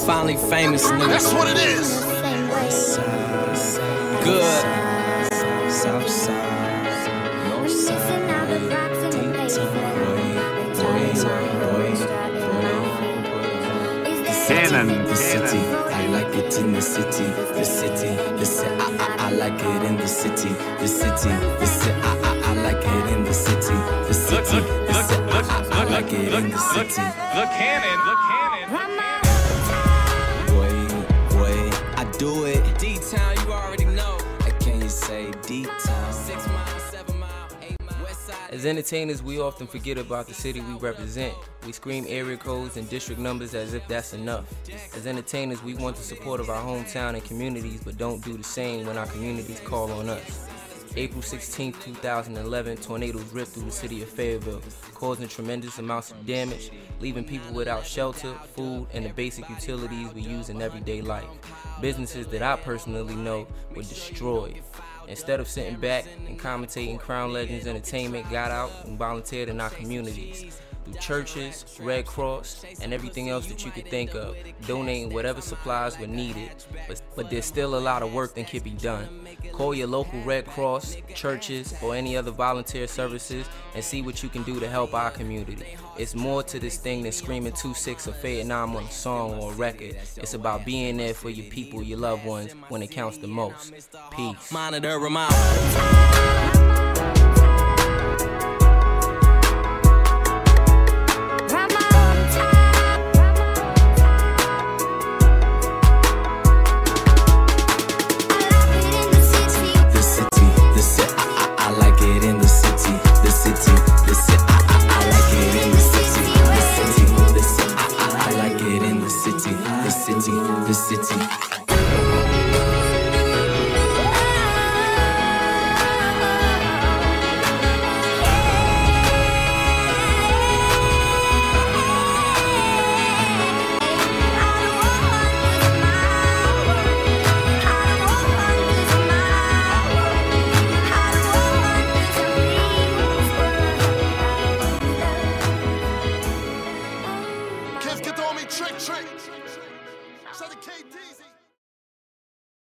Finally famous, nigga. That's what it is. Good. The city, I like it in the city. The city, the city, I like it in the city. The city, the city, I like it in the city. The city, the city, I like it in the city. The cannon. Boy, I do it. D-Town, you already know. Can you say D-Town? 6 miles, 7 miles, 8 miles. West side. As entertainers, we often forget about the city we represent. We scream area codes and district numbers as if that's enough. As entertainers, we want the support of our hometown and communities, but don't do the same when our communities call on us. April 16, 2011, tornadoes ripped through the city of Fayetteville, causing tremendous amounts of damage, leaving people without shelter, food, and the basic utilities we use in everyday life. Businesses that I personally know were destroyed. Instead of sitting back and commentating, Crown Legends Entertainment got out and volunteered in our communities. Through churches, Red Cross, and everything else that you could think of, donating whatever supplies were needed, but there's still a lot of work that can be done. Call your local Red Cross, churches, or any other volunteer services and see what you can do to help our community. It's more to this thing than screaming 2-6 or Vietnam on a song or a record. It's about being there for your people, your loved ones, when it counts the most. Peace. Monitor them out. The city. Kids get on me, trick. Shout out to KD's.